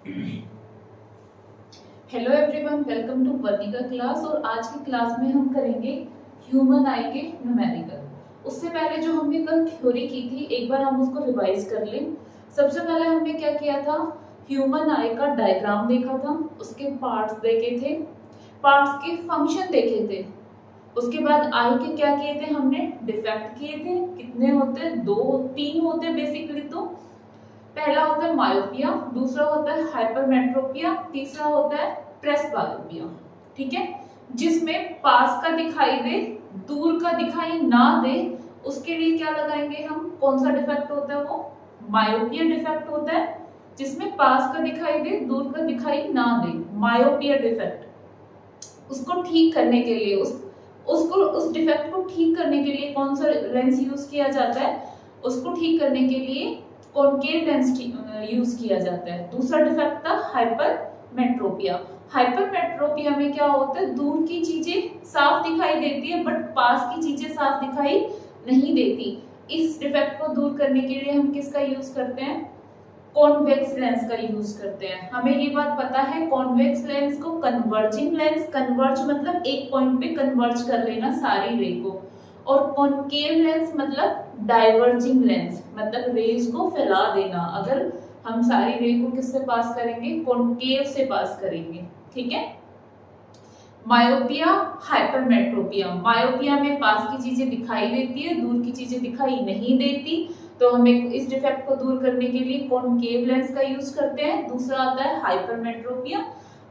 Hello everyone, welcome to Varnika class. और आज की क्लास में हम करेंगे ह्यूमन आई के न्यूमेरिकल। उससे पहले जो हमने कल थ्योरी की थी, एक बार हम उसको रिवाइज कर लें। सबसे पहले हमने क्या किया था, ह्यूमन आई का डायग्राम देखा था, उसके पार्ट्स देखे थे, पार्ट्स के फंक्शन देखे थे। उसके बाद आई के क्या किए थे, हमने डिफेक्ट किए थे। कितने होते हैं, तीन होते हैं बेसिकली। तो पहला होता है मायोपिया, दूसरा होता है हाइपरमेट्रोपिया, तीसरा होता है प्रेसबायोपिया। ठीक है, जिसमें पास का दिखाई दे, दूर का दिखाई ना दे, उसके लिए क्या लगाएंगे हम, कौन सा डिफेक्ट होता है, वो मायोपिया डिफेक्ट होता है। जिसमें पास का दिखाई दे, दूर का दिखाई ना दे, मायोपिया डिफेक्ट। उसको ठीक करने के लिए उस डिफेक्ट को ठीक करने के लिए कौन सा लेंस यूज किया जाता है, उसको ठीक करने के लिए कॉनकेव लेंस यूज किया जाता है। दूसरा डिफेक्ट था हाइपरमेट्रोपिया। हाइपरमेट्रोपिया में क्या होता है, दूर की चीजें साफ दिखाई देती है बट पास की चीजें साफ दिखाई नहीं देती। इस डिफेक्ट को दूर करने के लिए हम किसका यूज करते हैं, कॉन्वेक्स लेंस का यूज करते हैं। हमें ये बात पता है, कॉन्वेक्स लेंस को कन्वर्जिंग लेंस, कन्वर्ज मतलब एक पॉइंट पे कन्वर्ज कर लेना सारी रे को, और कॉनकेव लेंस मतलब डाइवर्जिंग लेंस, मतलब रेज को फैला देना। अगर हम सारी रे को किससे पास करेंगे, कॉनकेव से पास करेंगे। ठीक है, मायोपिया, हाइपरमेट्रोपिया। मायोपिया में पास की चीजें दिखाई देती है, दूर की चीजें दिखाई नहीं देती। तो हमें इस डिफेक्ट को दूर करने के लिए कॉनकेव लेंस का यूज करते हैं। दूसरा आता है हाइपरमेट्रोपिया।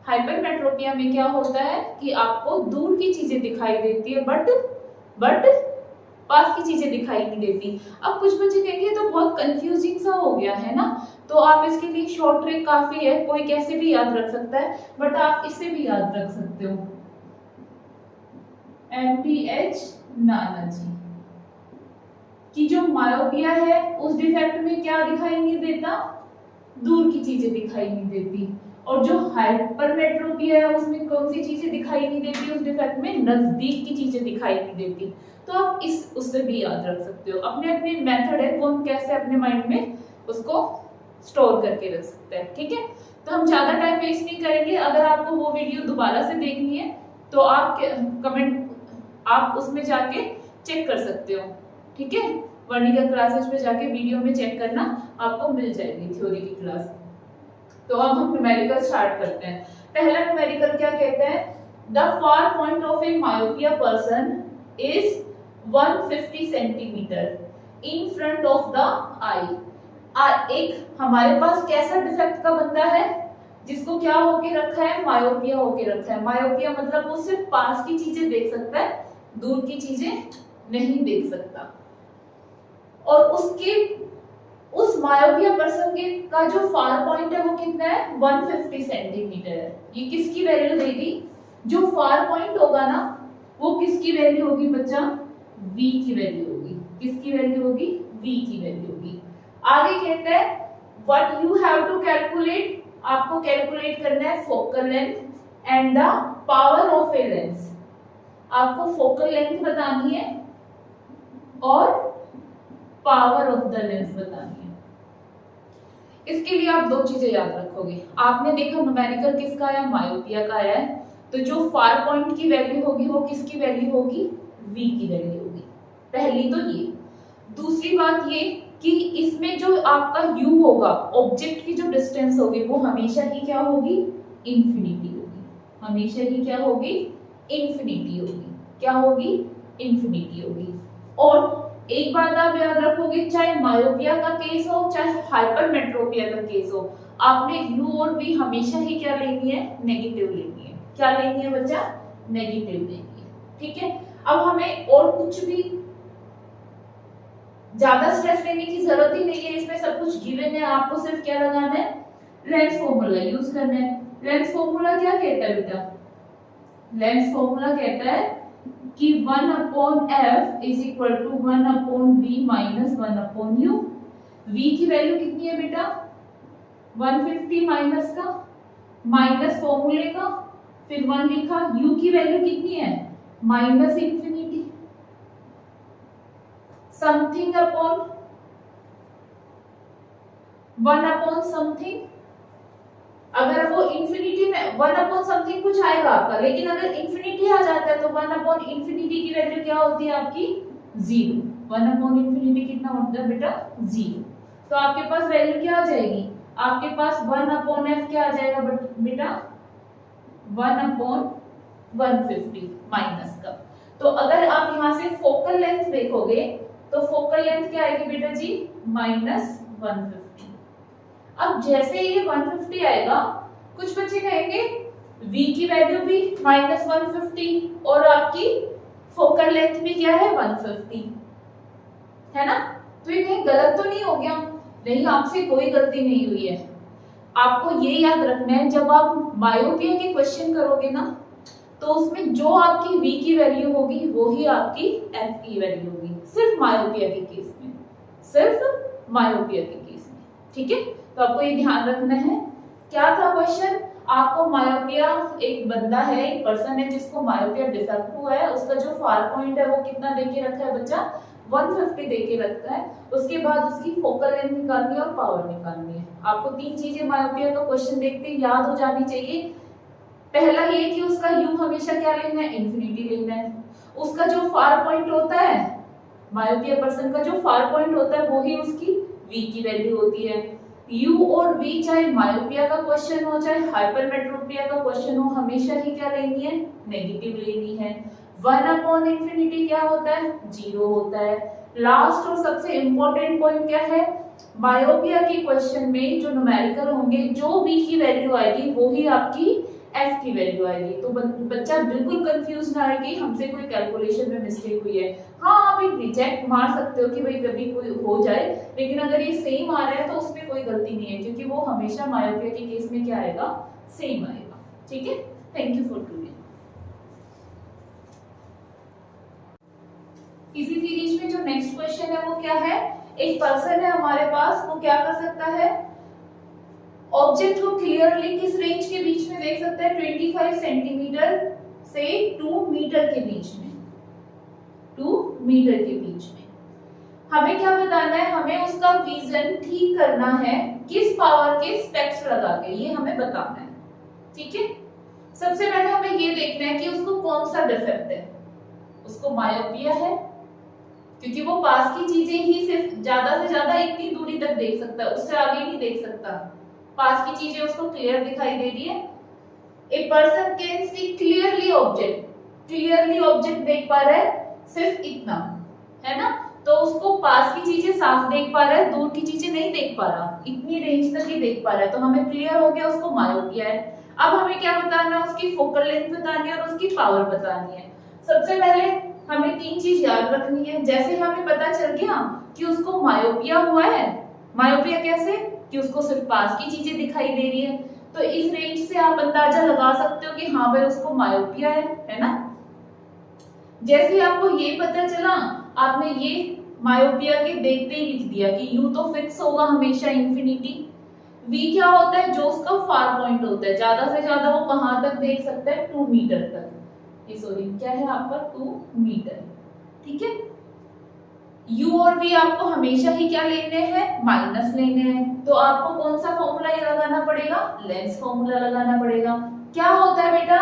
हाइपरमेट्रोपिया में क्या होता है कि आपको दूर की चीजें दिखाई देती है बट पास की चीजें दिखाई नहीं देती। अब कुछ बच्चे कहेंगे तो बहुत कंफ्यूजिंग सा हो गया है ना, तो आप इसके लिए शॉर्ट ट्रिक काफी है, कोई कैसे भी याद रख सकता है, बट आप इससे भी याद रख सकते हो। MPH नाना जी की जो मायोपिया है, उस डिफेक्ट में क्या दिखाई नहीं देता, दूर की चीजें दिखाई नहीं देती। और जो हाइपरमेट्रोपिया है, उसमें कौन सी चीजें दिखाई नहीं देती, उस डिफेक्ट में नजदीक की चीजें दिखाई नहीं देती। तो आप उससे भी याद रख सकते हो। अपने अपने मेथड है, कौन कैसे अपने माइंड में उसको स्टोर करके रख सकता है। ठीक है, तो हम ज्यादा टाइम वेस्ट नहीं करेंगे। अगर आपको वो वीडियो दोबारा से देखनी है तो आप कमेंट, आप उसमें जाके चेक कर सकते हो। ठीक है, वर्निका क्लासेस में जाके वीडियो में चेक करना, आपको मिल जाएगी थ्योरी की क्लास। तो अब हम न्यूमेरिकल स्टार्ट करते हैं। पहला न्यूमेरिकल क्या कहते हैं, the far point of a myopia person is 150 centimetre in front of the eye. एक हमारे पास कैसा डिफेक्ट का बंदा है, जिसको क्या होके रखा है, मायोपिया होके रखा है। मायोपिया मतलब वो सिर्फ पास की चीजें देख सकता है, दूर की चीजें नहीं देख सकता। और उस मायोपिया पर्सन के का जो फार पॉइंट है वो कितना है, 150 सेंटीमीटर है। ये किसकी वैल्यू देगी, जो फार पॉइंट होगा ना, वो किसकी वैल्यू होगी बच्चा, v की वैल्यू होगी। किसकी वैल्यू होगी, v की वैल्यू होगी। आगे कहते हैं what you have to calculate, आपको कैलकुलेट करना है focal length and the power of a lens. आपको फोकल लेंथ बतानी है और पावर ऑफ द लेंस बतानी है। इसके लिए आप दो चीजें याद रखोगे। आपने देखा न्यूमेरिकल किसका आया, मायोपिया का आया है, तो जो फार पॉइंट की वैल्यू होगी वो किसकी वैल्यू होगी, v की वैल्यू होगी। पहली तो ये। दूसरी बात ये कि इसमें जो आपका u होगा, ऑब्जेक्ट की जो डिस्टेंस होगी, वो हमेशा ही क्या होगी, इंफिनिटी होगी। हमेशा ही क्या होगी, इंफिनिटी होगी। क्या होगी, इंफिनिटी होगी। और एक बात आप याद रखोगे, चाहे मायोपिया का केस हो चाहे हाइपरमेट्रोपिया का केस हो, आपने u और v हमेशा ही क्या लेनी है, नेगेटिव लेनी है। क्या लेनी है बच्चा, नेगेटिव लेनी है। ठीक है, अब हमें और कुछ भी ज्यादा स्ट्रेस लेने की जरूरत ही नहीं है, इसमें सब कुछ गिवन है। आपको सिर्फ क्या लगाना है, लेंस फॉर्मूला यूज करना है। लेंस फॉर्मूला क्या कहता है बेटा, लेंस फॉर्मूला कहता है कि 1/f is equal to 1/v minus 1/u। v की वैल्यू कितनी है बेटा, 150 माइनस का, माइनस फॉर्मूले का, फिर 1 लिखा। u की वैल्यू कितनी है, minus infinity, something upon 1 upon something, अगर वो इंफिनिटी में 1 अपॉन समथिंग कुछ आएगा आपका, लेकिन अगर इंफिनिटी आ जाता है तो 1 अपॉन इंफिनिटी की वैल्यू क्या होती है आपकी 0। 1 अपॉन इंफिनिटी कितना होता है बेटा 0। तो आपके पास वैल्यू क्या आ जाएगी, आपके पास 1 अपॉन एफ क्या आ जाएगा बेटा 1 अपॉन 150 माइनस का। तो अगर आप यहाँ से फोकल लेंथ देखोगे तो फोकल लेंथ क्या आएगी बेटा जी माइनस 150। अब जैसे ये 150 आएगा, कुछ बच्चे कहेंगे v की वैल्यू भी माइनस 150 और आपकी फोकल लेंथ भी क्या है 150 है ना। तो ये कहीं गलत तो नहीं हो गया? नहीं, आपसे कोई गलती नहीं हुई है। आपको ये याद रखना है, जब आप मायोपिया के क्वेश्चन करोगे ना तो उसमें जो आपकी v की वैल्यू होगी वो ही आपकी f की वैल्यू होगी, सिर्फ मायोपिया के केस में, सिर्फ मायोपिया के केस में। ठीक है, तो आपको ये ध्यान रखना है। क्या था क्वेश्चन, आपको मायोपिया, एक बंदा है, एक पर्सन है जिसको मायोपिया डिफेक्ट हुआ है, उसका जो फार पॉइंट है वो कितना देके रखा है बच्चा 150 देके रखता है। उसके बाद उसकी फोकल लेंथ निकालनी है और पावर निकालनी है। आपको 3 चीजें मायोपिया का क्वेश्चन देखते याद हो जानी चाहिए। पहला ये कि उसका u हमेशा क्या लेना है इंफिनिटी लेना है। उसका जो फार पॉइंट होता है, मायोपिया पर्सन का जो फार पॉइंट होता है वो ही उसकी v की वैल्यू होती है। u और v चाहे मायोपिया का क्वेश्चन हो चाहे हाइपरमेट्रोपिया का क्वेश्चन हो, हमेशा ही क्या लेनी है नेगेटिव लेनी है। 1 अपॉन इंफिनिटी क्या होता है 0 होता है। लास्ट और सबसे इंपॉर्टेंट पॉइंट क्या है, मायोपिया के क्वेश्चन में जो न्यूमेरिकल होंगे, जो v की वैल्यू आएगी वो ही आपकी f की वैल्यू आएगी। तो बच्चा बिल्कुल कंफ्यूज ना आए कि हमसे कोई कैलकुलेशन में मिस्टेक हुई है। हाँ, आप एक रिजेक्ट मार सकते हो कि भाई कभी कोई हो जाए, लेकिन अगर ये सेम आ रहा है तो उसमें कोई गलती नहीं है, क्योंकि वो हमेशा मायोपिया के केस में क्या आएगा सेम आएगा। ठीक है, थैंक यू फॉर टुडे। इसी सीरीज में जो नेक्स्ट क्वेश्चन है वो क्या है, एक पर्सन है हमारे पास, वो क्या कर सकता है, ऑब्जेक्ट को क्लियरली किस रेंज के बीच में देख सकता है 25 सेंटीमीटर से 2 मीटर के बीच में, 2 मीटर के बीच में। हमें क्या बताना है, हमें उसका विजन ठीक करना है किस पावर के स्पेक्स लगा के, ये हमें बताना है। ठीक है, सबसे पहले हमें ये देखना है कि उसको कौन सा डिफेक्ट है। उसको मायोपिया है, क्योंकि वो पास की चीजें ही सिर्फ ज्यादा से ज्यादा इतनी दूरी तक देख सकता है, उससे आगे नहीं देख सकता। पास की चीजें उसको क्लियर दिखाई दे रही है। A person can see clearly object, clearly object देख पा रहा है सिर्फ इतना, है ना। तो उसको पास की चीजें साफ देख पा रहा है, दूर की चीजें नहीं देख पा रहा, इतनी रेंज तक ही देख पा रहा है। तो हमें क्लियर हो गया उसको मायोपिया है। अब हमें क्या बताना है, उसकी फोकल लेंथ बतानी है और उसकी पावर बतानी है। सबसे पहले हमें 3 चीज याद रखनी है। जैसे हमें पता चल गया कि उसको मायोपिया हुआ है, मायोपिया कैसे कि उसको सिर्फ पास की चीजें दिखाई दे रही है, तो इस रेंज से आप अंदाजा लगा सकते हो कि हाँ भाई उसको मायोपिया है ना। जैसे आपको ये पता चला, आपने ये मायोपिया के देखते ही लिख दिया कि u तो फिक्स होगा हमेशा इंफिनिटी। v क्या होता है, जो उसका फार पॉइंट होता है, ज्यादा से ज्यादा वो कहां तक देख सकता है 2 मीटर तक। सॉरी क्या है आपका 2 मीटर। ठीक है, u और v आपको हमेशा ही क्या लेने हैं माइनस लेने हैं। तो आपको कौन सा फॉर्मूला ये लगाना पड़ेगा, लेंस फॉर्मूला लगाना पड़ेगा। क्या होता है बेटा,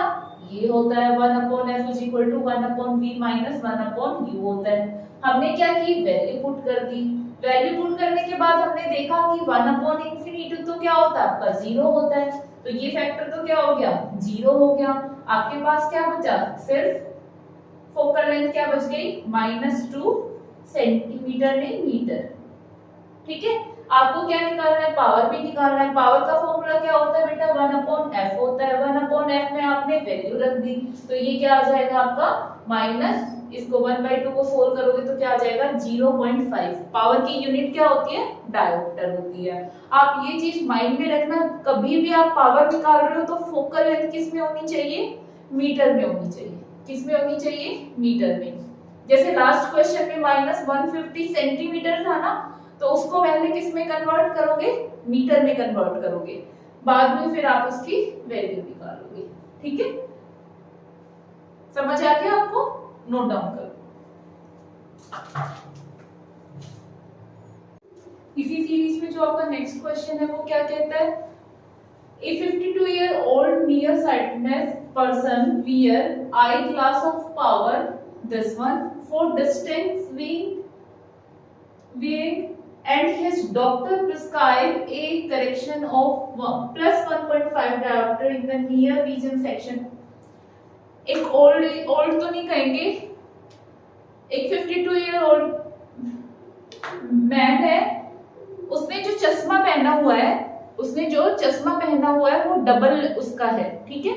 ये होता है 1 upon F is equal to 1 upon V minus 1 upon U होता है। हमने क्या की, वैल्यू पुट कर दी। वैल्यू पुट करने के बाद हमने देखा कि 1 अपॉन इंफिनिटी तो क्या होता है आपका 0 होता है, तो ये फैक्टर तो क्या हो गया 0 हो गया। आपके पास क्या बचा, सिर्फ फोकल लेंथ क्या बच गई -2 सेंटीमीटर नहीं मीटर। ठीक है, आपको क्या निकालना है, पावर भी निकालना है। पावर का फॉर्मूला क्या होता है बेटा 1 अपॉन एफ होता है। 1 अपॉन एफ में आपने वैल्यू रख दी, तो ये क्या आ जाएगा आपका माइनस, इसको 1/2 को सोल्व करोगे तो क्या आ जाएगा 0.5। पावर की यूनिट क्या होती है, डायोप्टर होती है। आप ये चीज माइंड में रखना, कभी भी आप पावर निकाल रहे हो तो फोकल लेंथ किस में होनी चाहिए, मीटर में होनी चाहिए। किस में होनी चाहिए, मीटर में। जैसे लास्ट क्वेश्चन में -150 सेंटीमीटर था ना, तो उसको पहले किस में कन्वर्ट करोगे, मीटर में कन्वर्ट करोगे, बाद में फिर आप उसकी वैल्यू निकालोगे। ठीक है, समझ आ गया आपको, नोट डाउन करो। इसी सीरीज में जो आपका नेक्स्ट क्वेश्चन है वो क्या कहता है, A 52-year-old nearsightedness person wear eyeglass of power, this one, for distance viewing, and his doctor prescribed a correction of plus 1.5 diopter in the near vision section. एक ओल्ड तो नहीं कहेंगे, एक 52-year-old मैन है, उसने जो चश्मा पहना हुआ है, वो डबल उसका है, ठीक है।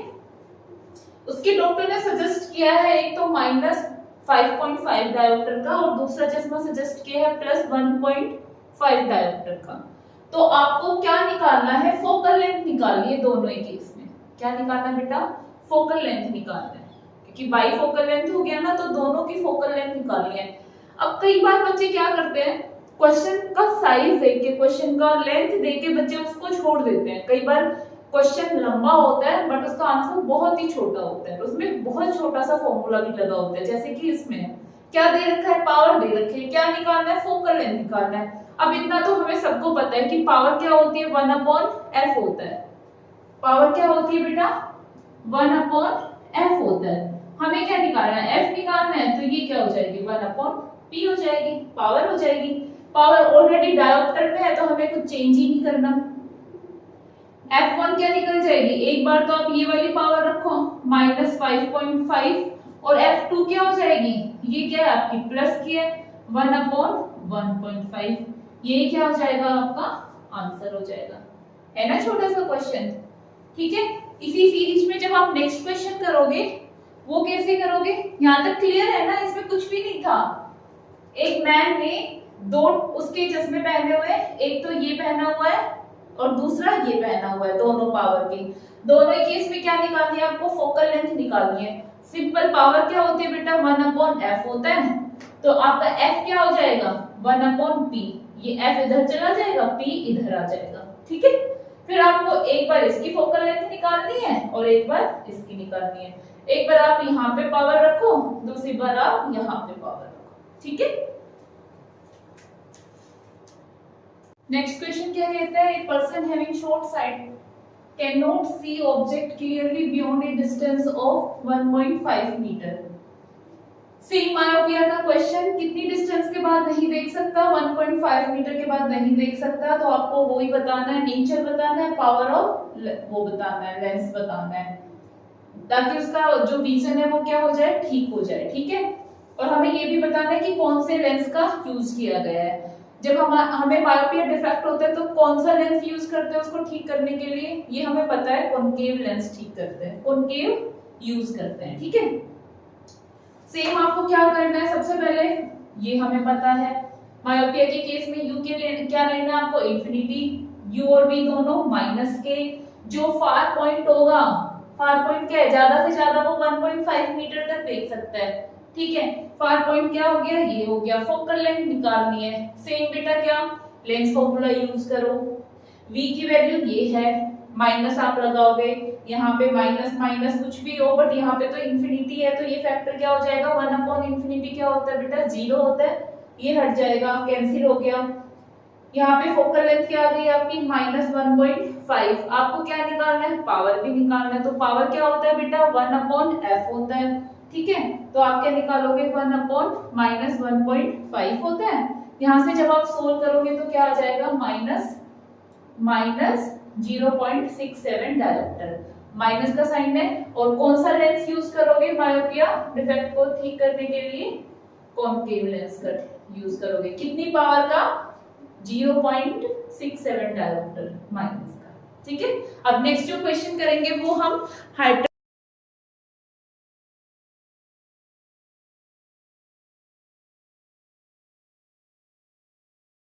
उसके डॉक्टर ने सजेस्ट किया है एक तो माइनस 5.5 डायोप्टर का और दूसरा चश्मा सजेस्ट किया है प्लस 1.5 डायोप्टर का। तो आपको क्या निकालना है, फोकल लेंथ निकालनी है दोनों ही केस में। क्या निकालना है बेटा, फोकल लेंथ निकालना है, क्योंकि बाई फोकल लेंथ हो गया ना, तो दोनों की फोकल लेंथ निकालनी है। अब कई बार बच्चे क्या करते हैं, क्वेश्चन का साइज देख के, क्वेश्चन का लेंथ देख के बच्चे उसको छोड़ देते हैं। कई बार क्वेश्चन लंबा होता है बट उसका आंसर बहुत ही छोटा होता है, उसमें बहुत छोटा सा फॉर्मूला भी लगा होता है, जैसे कि इसमें क्या दे रखा है, पावर दे रखी है, क्या निकालना है, फोकल लेंथ निकालना है। अब इतना तो हमें सबको पता है कि पावर क्या होती है, 1/f होता है। पावर क्या होती है बेटा, 1/f होता है। हमें क्या निकालना है, f निकालना है, तो ये क्या हो जाएगी, 1/p हो जाएगी, पावर हो जाएगी। पावर ऑलरेडी डायोप्टर में है तो हमें कुछ चेंज ही नहीं करना। F1 क्या निकल जाएगी, एक बार तो आप ये वाली पावर रखो माइनस 5.5 और F2 क्या हो जाएगी, ये क्या है आपकी प्लस की है 1/1.5, ये क्या हो जाएगा आपका आंसर हो जाएगा, है ना छोटा सा क्वेश्चन, ठीक है। इसी सीरीज में जब आप नेक्स्ट क्वेश्चन करोगे वो कैसे करोगे, यहां तक क्लियर है ना, इसमें कुछ भी नहीं था। एक मैन ने दो उसके चश्मे पहने हुए, एक तो ये पहना हुआ है और दूसरा ये पहना हुआ है, दोनों पावर की। दोनों ही केस में क्या निकालनी है आपको, फोकल लेंथ निकालनी है। सिंपल पावर क्या होती है बेटा, 1/f होता है, तो आपका f क्या हो जाएगा 1/p, ये f इधर चला जाएगा, p इधर आ जाएगा, ठीक है। फिर आपको एक बार इसकी फोकल लेंथ निकालनी है और एक बार इसकी निकालनी है। एक बार आप यहाँ पे पावर रखो, दूसरी बार आप यहाँ पे पावर रखो, ठीक है। नेक्स्ट क्वेश्चन क्या कहता है, a person having short sight can not see object clearly beyond a distance of 1.5 metre. Same myopia का क्वेश्चन, कितनी डिस्टेंस के बाद नहीं देख सकता, 1.5 मीटर के बाद नहीं देख सकता, तो आपको वो ही बताना है, नेचर बताना है, पावर ऑफ वो बताना है, लेंस बताना है, ताकि उसका जो विजन है वो क्या हो जाए, ठीक हो जाए, ठीक है। और हमें ये भी बताना है कि कौन से लेंस का यूज किया गया है। जब हमें मायोपिया डिफेक्ट होता है तो कौन सा लेंस यूज करते हैं उसको ठीक करने के लिए, ये हमें पता है, कॉनकेव लेंस ठीक करते हैं, कॉनकेव यूज करते हैं, ठीक है। सेम आपको क्या करना है, सबसे पहले ये हमें पता है मायोपिया के केस में यू के क्या लेना है आपको, इंफिनिटी, यू और बी दोनों माइनस के। जो फार पॉइंट होगा, फार पॉइंट क्या है, ज्यादा से ज्यादा वो 1.5 मीटर तक देख सकता है, ठीक है। फार पॉइंट क्या हो गया, ये हो गया। फोकल लेंथ निकालनी है, सेम बेटा क्या, लेंस फॉर्मूला यूज करो। v की वैल्यू ये है, माइनस आप लगाओगे, यहाँ पे माइनस माइनस कुछ भी हो, बट यहाँ पे तो इंफिनिटी है, तो ये फैक्टर क्या हो जाएगा, 1/इंफिनिटी क्या होता है बेटा, 0 होता है, ये हट जाएगा, कैंसिल हो गया। यहाँ पे फोकल लेंथ क्या आ गई आपकी, -1.5। आपको क्या निकालना है, पावर भी निकालना है, तो पावर क्या होता है बेटा, 1/f होता है, ठीक है। तो आप क्या निकालोगे, 1/-1.5 होता है। यहाँ से जब आप सोल्व करोगे तो क्या आ जाएगा, माइनस 0.67 डायोप्टर, माइनस का साइन है। और कौन सा लेंस यूज करोगे मायोपिया डिफेक्ट को ठीक करने के लिए, कॉनकेव लेंस का यूज करोगे। कितनी पावर का, 0.67 डायोप्टर माइनस का, ठीक है। अब नेक्स्ट जो क्वेश्चन करेंगे वो हम हाइड्रो